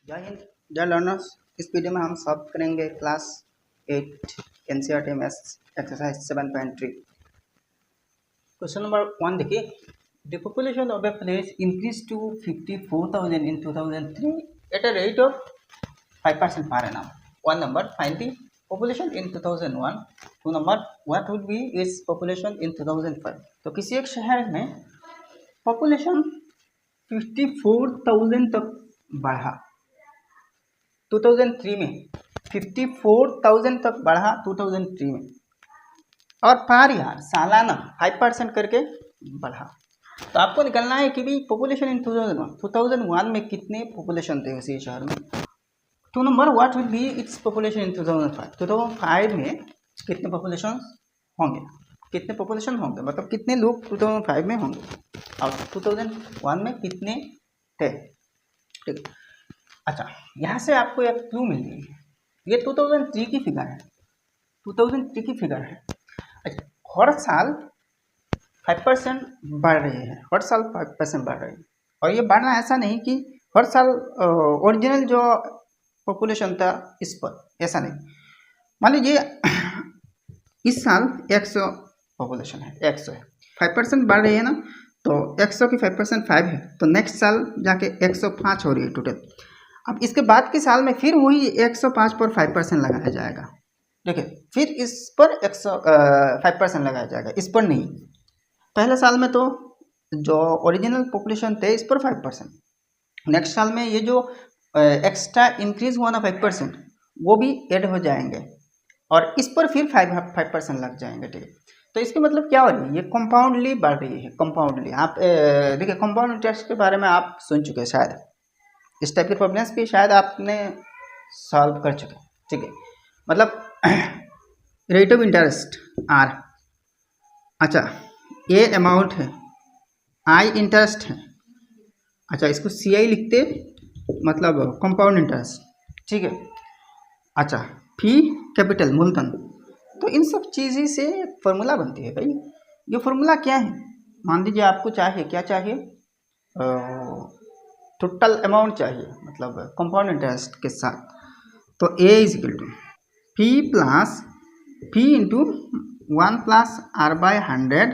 जय हिंद dear learners. इस वीडियो में हम सॉल्व करेंगे class 8 NCERT maths exercise 7.3। Question number 1 देखिए, the population of a place increase to 54,000 in 2003 at a rate of 5% per annum. 1 number, find the population in 2001। 2 number, what would be its population in 2005। तो किसी एक शहर में population 54,000 तक बढ़ा 2003 में, 54,000 तक बढ़ा 2003 में, और पर ईयर सालाना 5% करके बढ़ा। तो आपको निकलना है कि भाई पॉपुलेशन इन 2001 में कितने पॉपुलेशन थे उसी शहर में। 2 number, what will be its population in 2005। 2005 में कितने पॉपुलेशन होंगे, कितने पॉपुलेशन होंगे मतलब कितने लोग 2005 में होंगे और 2001 में कितने थे। ठीक है, अच्छा यहाँ से आपको एक क्लू मिल गई। ये 2003 की फिगर है, 2003 की फिगर है। अच्छा, हर साल 5% बढ़ रही है, हर साल 5% बढ़ रही है। और ये बढ़ना ऐसा नहीं कि हर साल ओरिजिनल जो पॉपुलेशन था इस पर, ऐसा नहीं। मान लीजिए इस साल 100 पॉपुलेशन है, 100 है, 5% बढ़ रही है ना, तो 100 की 5% 5 है, तो नेक्स्ट साल जाके 105 हो रही है टोटल। अब इसके बाद के साल में फिर वही 105 पर 5% लगाया जाएगा। देखिए, फिर इस पर 5% लगाया जाएगा, इस पर नहीं। पहले साल में तो जो ओरिजिनल पॉपुलेशन थे इस पर 5%, नेक्स्ट साल में ये जो एक्स्ट्रा इंक्रीज हुआ ना 5%, वो भी ऐड हो जाएंगे और इस पर फिर 5% लग जाएंगे। ठीक है, तो इसके मतलब क्या हो रही है, ये कंपाउंडली बढ़ रही है, कंपाउंडली। आप देखिए, कंपाउंड इंटरेस्ट के बारे में आप सुन चुके हैं शायद, इस टाइप के प्रॉब्लम्स भी शायद आपने सॉल्व कर चुके। ठीक है, मतलब रेट ऑफ इंटरेस्ट आर, अच्छा ए अमाउंट है, आई इंटरेस्ट है, अच्छा इसको सी आई लिखते मतलब कंपाउंड इंटरेस्ट। ठीक है, अच्छा फी कैपिटल मूलधन। तो इन सब चीज़ें से फॉर्मूला बनती है भाई। ये फॉर्मूला क्या है, मान लीजिए आपको चाहिए, क्या चाहिए, टोटल अमाउंट चाहिए, मतलब कंपाउंड इंटरेस्ट के साथ। तो A is equal to P plus P into 1 plus R by 100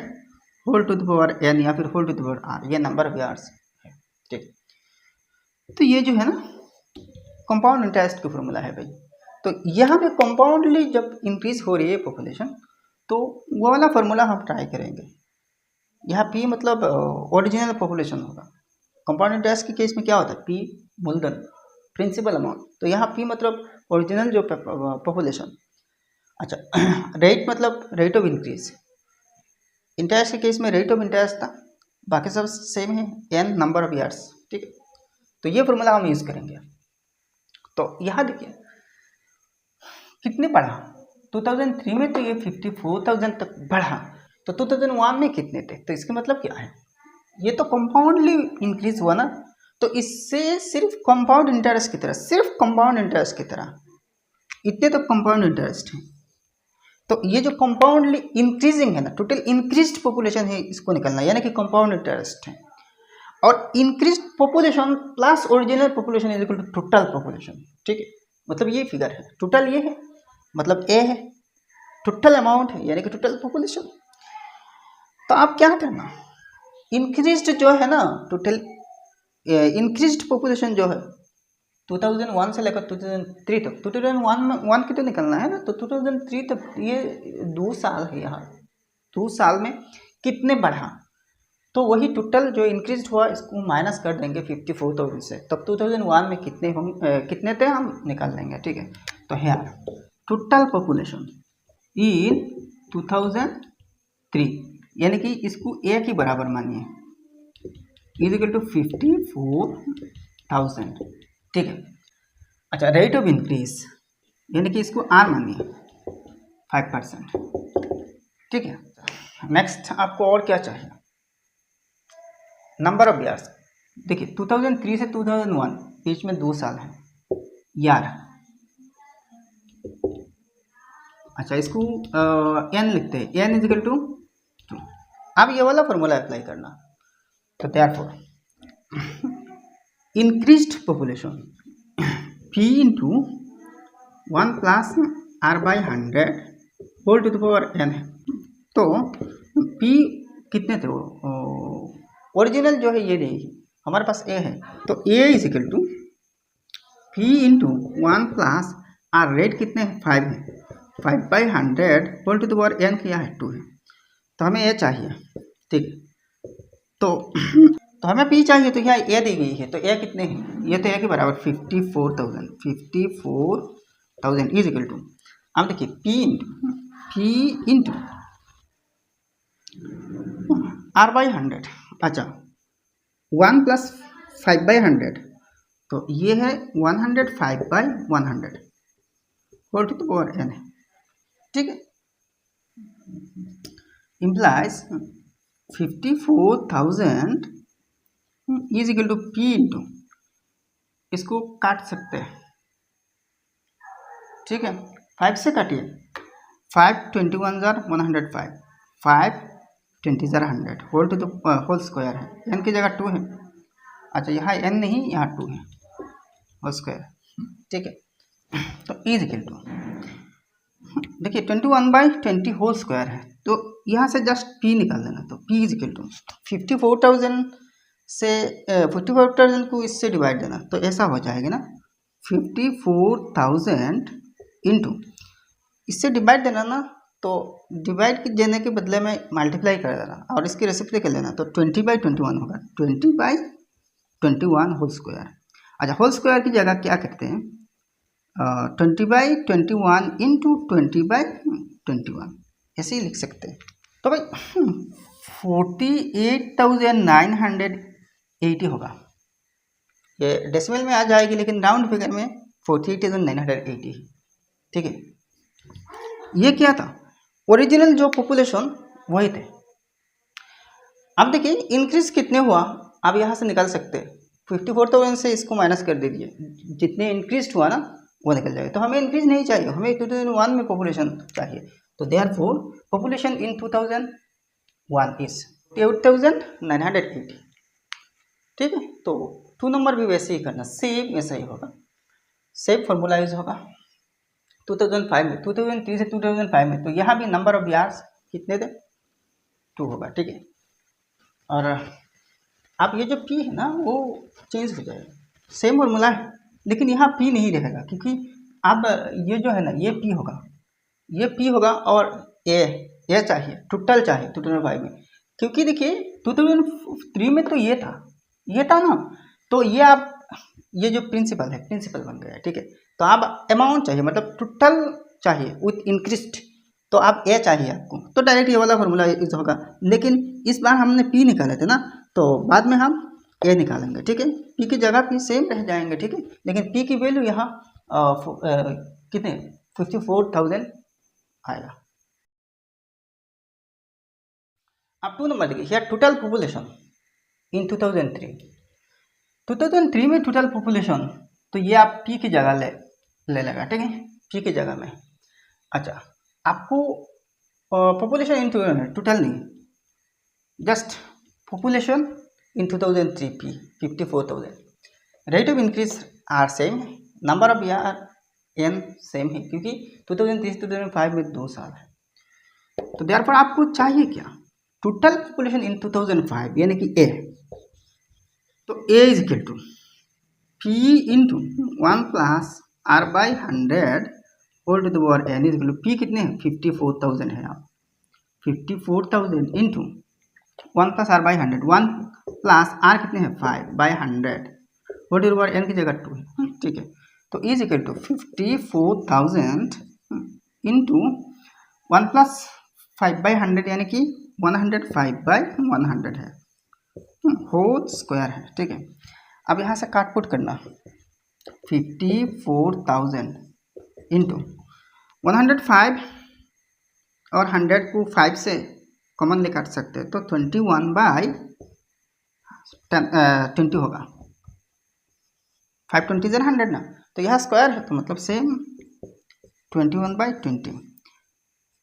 whole to the power N या फिर whole to the power R, ये नंबर ऑफ ईयर्स है। ठीक, तो ये जो है ना कंपाउंड इंटरेस्ट की फॉर्मूला है भाई। तो यहाँ पे कंपाउंडली जब इंक्रीज हो रही है पॉपुलेशन, तो वो वाला फॉर्मूला हम ट्राई करेंगे। यहाँ पी मतलब ओरिजिनल पॉपुलेशन होगा। कंपाउंड इंटरेस्ट के केस में क्या होता है, पी मूलधन, प्रिंसिपल अमाउंट। तो यहाँ पी मतलब ओरिजिनल जो पॉपुलेशन। अच्छा रेट मतलब रेट ऑफ इंक्रीज। इंटरेस्ट के केस में रेट ऑफ इंटरेस्ट था, बाकी सब सेम है, एन नंबर ऑफ ईयर्स। ठीक है, तो ये फॉर्मूला हम यूज़ करेंगे। तो यहाँ देखिए कितने बढ़ा 2003 में, तो ये 54,000 तक बढ़ा। तो 2001 में कितने थे, तो इसका मतलब क्या है, ये तो कंपाउंडली इंक्रीज हुआ ना। तो इससे सिर्फ कंपाउंड इंटरेस्ट की तरह, सिर्फ कंपाउंड इंटरेस्ट की तरह इतने तो कंपाउंड इंटरेस्ट है। तो ये जो कंपाउंडली इंक्रीजिंग है ना, टोटल इंक्रीज्ड पॉपुलेशन है, इसको निकलना, यानी कि कंपाउंड इंटरेस्ट है। और increased population plus original population is equal to total population. ठीक है, मतलब ये फिगर है, टोटल ये है, मतलब ए है, टोटल अमाउंट है यानी कि टोटल पॉपुलेशन। तो आप क्या करना, इंक्रीज्ड जो है ना, टोटल इंक्रीज्ड पॉपुलेशन जो है 2001 से लेकर 2003 तक, 2001 की तो निकलना है ना, तो 2003 तक ये 2 साल है। यहाँ 2 साल में कितने बढ़ा, तो वही टोटल जो इंक्रीज हुआ इसको माइनस कर देंगे 54,000 से, तब 2001 में कितने कितने थे हम निकाल लेंगे। ठीक है, तो है टोटल पॉपुलेशन इन 2003, यानी कि इसको ए के बराबर मानिए, इज इक्वल टू 54,000। ठीक है, अच्छा रेट ऑफ इंक्रीज यानी कि इसको आर मानिए 5%। ठीक है, नेक्स्ट आपको और क्या चाहिए, नंबर ऑफ ईयर्स। देखिए 2003 से 2001 बीच में 2 साल है यार। अच्छा इसको एन लिखते हैं, एन इज इक्वल टू 2। अब ये वाला फॉर्मूला अप्लाई करना। तो therefore increased population P into 1 plus R by 100 whole to the power N है। तो पी कितने थे वो ओरिजिनल जो है ये नहीं, हमारे पास ए है, तो A is equal to P into 1 plus R rate कितने हैं 5 है, 5/100 whole to the power N किया है 2 है। तो हमें ए चाहिए, ठीक। तो हमें पी चाहिए, तो यहाँ ए दी गई है, तो ए कितने हैं, ये तो ए के बराबर 54,000 इज इक्वल टू, अब देखिए पी इंटू आर बाई 100, अच्छा 1 प्लस 5/100, तो ये है 105/100 whole to the power N है, ठीक है। Implies 54,000 is equal to P into, इसको काट सकते हैं, ठीक है। 5 से काटिए, 5 21 जार 105, 5 20 जार 100 whole to the whole square है, एन की जगह 2 है, अच्छा यहाँ एन नहीं यहाँ 2 है होल स्क्वायर, ठीक है। तो इज इक्वल टू देखिए 21/20 होल स्क्वायर है, तो यहाँ से जस्ट पी निकाल देना, तो पी इज इक्वल टू 54,000 से 54,000 को इससे डिवाइड देना, तो ऐसा हो जाएगा ना 54,000 इंटू इससे डिवाइड देना ना, तो डिवाइड देने के बदले में मल्टीप्लाई कर देना और इसकी रेसिप्रोकल कर लेना, तो 20/21 होगा, 20/21 होल स्क्वायर। अच्छा होल स्क्वायर की जगह क्या करते हैं 20/21 इंटू 20/21 ऐसे ही लिख सकते हैं। तो भाई 48,980 होगा, ये डेसिमल में आ जाएगी लेकिन राउंड फिगर में 48,980, ठीक है। ये क्या था, ओरिजिनल जो पॉपुलेशन वही थे। अब देखिए इंक्रीज कितने हुआ, आप यहाँ से निकाल सकते हैं, 54,000 से इसको माइनस कर दीजिए, जितने इंक्रीज हुआ ना वो निकल जाएगा। तो हमें इंक्रीज नहीं चाहिए, हमें 2001 में पॉपुलेशन चाहिए, तो देयरफॉर पॉपुलेशन इन 2001 इज 48,980, ठीक है। तो 2 नंबर भी वैसे ही करना, सेम ऐसा ही होगा, सेम फॉर्मूला यूज होगा। 2005 में 2003 से 2005 में, तो यहाँ भी नंबर ऑफ ईयर्स कितने थे 2 होगा, ठीक है। और अब ये जो पी है ना वो चेंज हो जाएगा, सेम फॉर्मूला है लेकिन यहाँ पी नहीं रहेगा, क्योंकि अब ये जो है ना ये पी होगा, ये पी होगा और ए चाहिए, टोटल चाहिए 2005 में, क्योंकि देखिए 2003 में तो ये था ना, तो ये आप ये जो प्रिंसिपल है प्रिंसिपल बन गया, ठीक है। तो आप अमाउंट चाहिए, मतलब टोटल चाहिए विथ इंक्रीस्ट, तो आप ए चाहिए आपको, तो डायरेक्ट ये वाला फॉर्मूला यूज होगा। लेकिन इस बार हमने पी निकाले थे ना, तो बाद में हम ए निकालेंगे, ठीक है। पी की जगह पी सेम रह जाएंगे, ठीक है, लेकिन पी की वैल्यू यहाँ कितने 54,000 आएगा। अब 2 नंबर देखिए, टोटल पॉपुलेशन इन 2003 में टोटल पॉपुलेशन, तो ये आप पी की जगह ले लेगा, ठीक है, पी की जगह में। अच्छा आपको पॉपुलेशन इन टोटल नहीं, just population in 2003 P 54,000, rate of increase R same है, number of year N same है, क्योंकि 2003 से 2005 में 2 साल है। तो देयरफॉर आपको चाहिए क्या, टोटल पॉपुलेशन इन 2005 यानी कि ए, तो A is equal to P into 1 plus R by 100 whole to the power N is equal to P कितने हैं 54,000 है, आप 54,000 into 1 plus R by 100, 1 plus R कितने हैं 5/100 whole to the power N की जगह 2 है, ठीक है। तो is equal to 54,000 into 1 plus 5/100 यानी कि 105/100 है, होल स्क्वायर है, ठीक है। अब यहाँ से काट पुट करना, 54,000 इंटू 105 और 100 को 5 से कॉमन ले काट सकते हैं, तो 21/20 होगा, 5 20 100 ना, तो यहाँ स्क्वायर है तो मतलब सेम 21/20।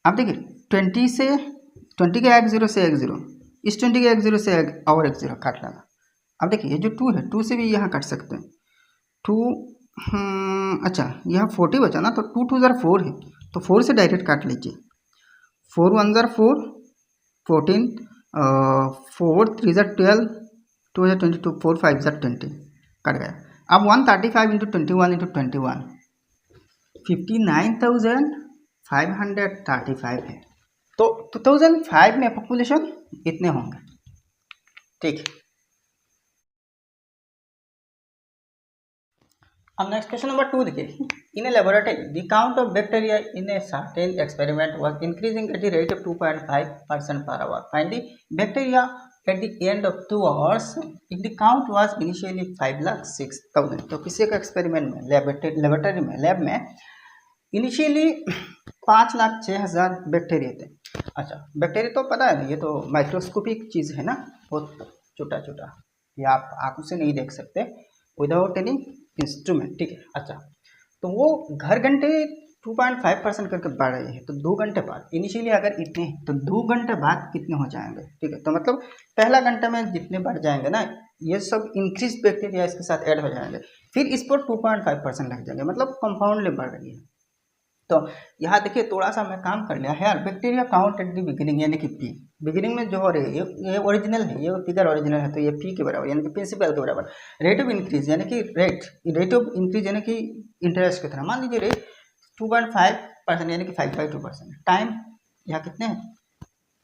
अब देखिए 20 से 20 के एक 0 से एक 0, इस 20 के एक 0 से एक और एक 0 काट लेना। अब देखिए ये जो 2 है 2 से भी यहाँ काट सकते हैं, 2 अच्छा यह 40 बचा ना, तो 2 2 ज़र 4 है, तो 4 से डायरेक्ट काट लीजिए। 4 1 ज़र 4, 14, 4 3 ज़र 12, 2 ज़र 22, 4 5 ज़र 20, कट गया। अब 135 इंटू 21 इंटू 21, 59,535 है। तो 2005 में पॉपुलेशन इतने होंगे, ठीक। अब नेक्स्ट क्वेश्चन नंबर 2 देखिए। In a laboratory the count of bacteria in a certain experiment was increasing at the rate of 2.5% per hour. Find the bacteria at the end of 2 hours if the count was initially 5,06,000। तो किसी का experiment में laboratory में lab में initially 5,06,000 bacteria थे। अच्छा bacteria तो पता है ना, ये तो माइक्रोस्कोपिक चीज़ है ना, बहुत छोटा छोटा, ये आप आंखों से नहीं देख सकते विदाउट एनी इंस्ट्रूमेंट, ठीक है। अच्छा तो वो घर घंटे 2.5% करके बढ़ रहे हैं, तो 2 घंटे बाद इनिशियली अगर इतने हैं तो 2 घंटे बाद कितने हो जाएंगे, ठीक है। तो मतलब पहला घंटे में जितने बढ़ जाएंगे ना, ये सब इंक्रीज बैक्टीरिया इसके साथ ऐड हो जाएंगे, फिर इस पर 2.5% लग जाएंगे, मतलब कंपाउंडली बढ़ रही है। तो यहाँ देखिए थोड़ा सा मैं काम कर लिया है यार। Bacteria count at the beginning यानी कि पी, बिगिनिंग में जो हो रही है ये ओरिजिनल है, ये फिगर ओरिजिनल है, तो ये पी के बराबर यानी कि प्रिंसिपल के बराबर। रेट ऑफ इंक्रीज यानी कि रेट ऑफ इंक्रीज यानी कि इंटरेस्ट की तरह, मान लीजिए रेट 2.5% यानी कि 5/2%। टाइम यहाँ कितने हैं,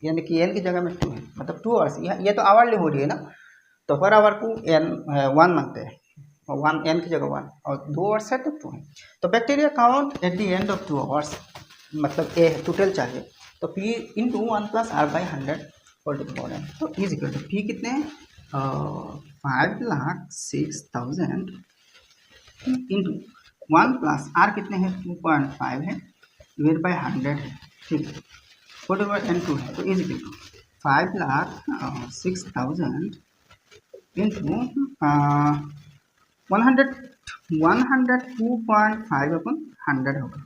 यानी कि एन की जगह में 2 है, मतलब 2 आवर्स, ये तो आवरली हो रही है ना, तो पर आवर को एन 1 मानते हैं, 1 एन की जगह 1 और 2 आवर्स है तो 2 है। तो bacteria count at the end of 2 hours, मतलब ए है टोटल चाहिए, तो P into 1 + r/100 whole to the power n, तो इज इक्वल टू पी कितने हैं 5,06,000 इंटू 1 + r कितने हैं 2.5 है डिवाइड बाई 100 है, ठीक है, whole to the power n2 है, तो इज इक्वल टू 5,06,000 इंटू 102.5 अपन 100 होगा,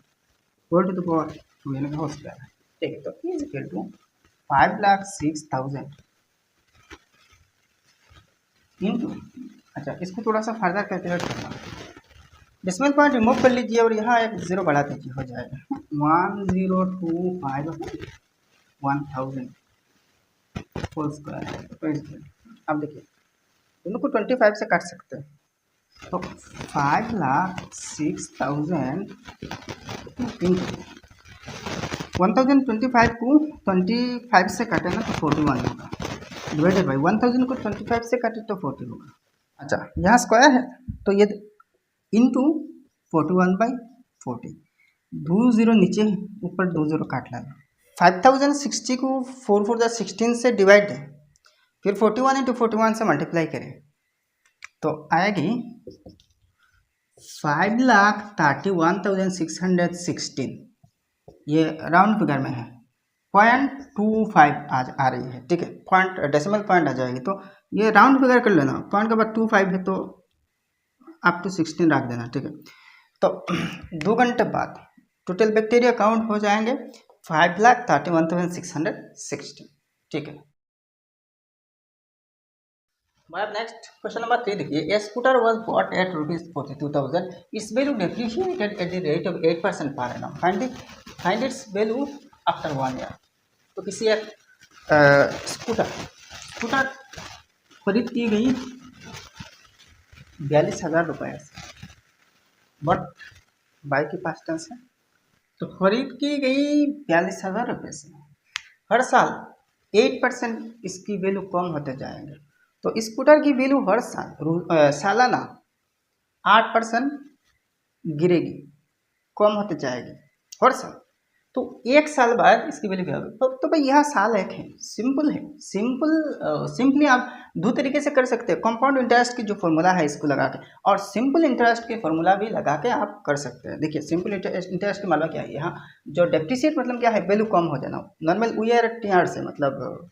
होल टू द पावर 2 यानी हो स्क्वायर है, ठीक है। तो इज इक्वल टू 5,06,000 इंटू, अच्छा इसको थोड़ा सा फर्दर कैलकुलेट करना, डेसिमल पॉइंट रिमूव कर लीजिए और यहाँ एक जीरो बढ़ा दीजिए, हो जाएगा 1025/1000 होल स्क्वायर है। तो अब देखिए दोनों को 25 से काट सकते हैं, तो 5,06,000 इंटू 1025 को 25 से काटे ना तो 41 होगा, डिवाइडेड बाई 1000 को 25 से काटे तो 40 होगा। अच्छा यहाँ स्क्वायर है तो ये इंटू 41/40, 2 0 नीचे ऊपर 2 0 काट लेना। 5060 को 4 4 16 से डिवाइड है, फिर 41 इंटू 41 से मल्टीप्लाई करें तो आएगी 5,31,616, ये राउंड फिगर में है, 0.25 आ रही है, ठीक है, पॉइंट डेसिमल पॉइंट आ जाएगी, तो ये राउंड फिगर कर लेना, पॉइंट के बाद 25 है तो अप टू 16 रख देना, ठीक है। तो 2 घंटे बाद टोटल बैक्टीरिया काउंट हो जाएंगे 5,31,616, ठीक है। मतलब नेक्स्ट क्वेश्चन नंबर 3 देखिए। A scooter was bought at ₹42,000, its value depreciated at the rate of 8% per annum, find its value after 1 year. तो किसी एक स्कूटर खरीद की गई 42,000 रुपये से, बट बाइक के पास टेंस है, तो खरीद की गई 42,000 रुपये से, हर साल 8% इसकी वैल्यू कम होते जाएंगे, तो स्कूटर की वैल्यू हर साल सालाना 8% गिरेगी, कम होते जाएगी हर साल। तो एक साल बाद इसकी वैल्यू क्या होगी, तो भाई यह साल एक है, सिंपल है, सिंपली आप दो तरीके से कर सकते हैं, कंपाउंड इंटरेस्ट की जो फॉर्मूला है इसको लगा के, और सिंपल इंटरेस्ट की फॉर्मूला भी लगा के आप कर सकते हैं। देखिए सिंपल इंटरेस्ट की मालूम क्या है, यहाँ जो डेप्रिसिएट मतलब क्या है, वैल्यू कम हो जाना, नॉर्मल ईयर टीआर से, मतलब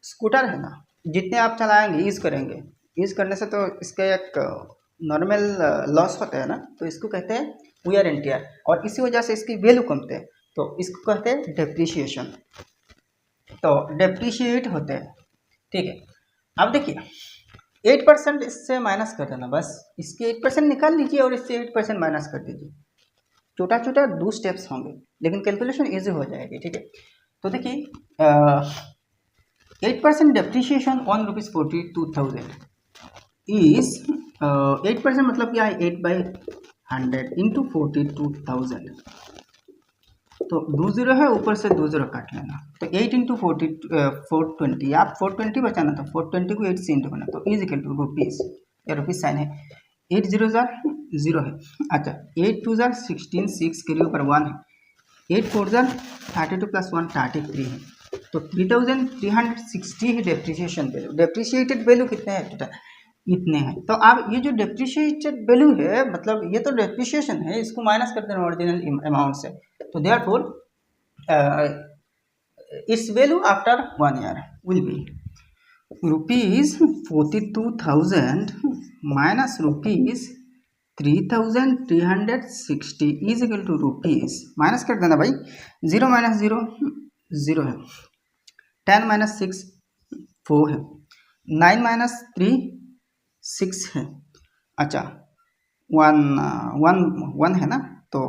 स्कूटर है ना, जितने आप चलाएंगे यूज़ करेंगे, यूज़ करने से तो इसका एक नॉर्मल लॉस होता है ना, तो इसको कहते हैं वियर एंड टियर, और इसी वजह से इसकी वैल्यू कमते हैं, तो इसको कहते हैं डेप्रिशिएशन, तो डेप्रिशिएट होते हैं, ठीक है। अब देखिए 8% इससे माइनस कर देना, बस इसके 8% निकाल लीजिए और इससे 8% माइनस कर दीजिए। छोटा छोटा 2 स्टेप्स होंगे लेकिन कैलकुलेशन ईजी हो जाएगी, ठीक है। तो देखिए 8% डेप्रिशिएशन ऑन ₹42,000 इज 8% मतलब क्या है, 8/100 इंटू 42,000। तो 2 जीरो है, ऊपर से 2 जीरो काट लेना, तो 8 इंटू 420, आप 420 बचाना, तो 420 को 8 से इंटू करना, तो इज इक्वल टू रुपीज़, या रुपीज़ साइन है, 8 जीरो जार 0 है। अच्छा 8 टू जार 16, 6 के ऊपर 1 है, 8 4 जार 32 प्लस 1 33 है, तो 3,360 है डेप्रिसिएशन वैल्यू। डेप्रिशिएटेड वैल्यू कितने हैं टोटल, इतने हैं। तो आप ये जो डेप्रिशिएटेड वैल्यू है, मतलब ये तो डेप्रिशिएशन है, इसको माइनस कर देना ओरिजिनल अमाउंट से, तो therefore its value after 1 year will be ₹42,000 minus ₹3,360 is equal to rupees, minus कर देना भाई, 0 माइनस 0 0 है, 10 माइनस 6 4 है, 9 माइनस 3 6 है, अच्छा 1 है ना, तो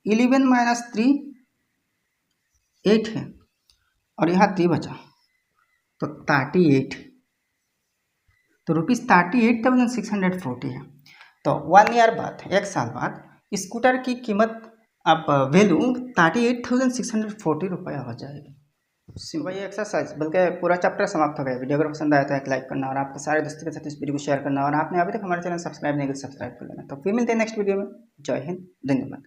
11 माइनस 3 8 है, और यहाँ 3 बचा, तो 38, तो ₹38,640 है। तो 1 ईयर बाद, 1 साल बाद स्कूटर की कीमत अब वैल्यू 38,640 रुपया हो जाएगी। सिंपल ये एक्सरसाइज, बल्कि पूरा चैप्टर समाप्त हो गया। वीडियो अगर पसंद आया तो एक लाइक करना और आपके सारे दोस्तों के साथ इस वीडियो को शेयर करना, और आपने अभी तक हमारे चैनल सब्सक्राइब नहीं किया सब्सक्राइब कर लेना। तो फिर मिलते हैं नेक्स्ट वीडियो में। जय हिंद, धन्यवाद।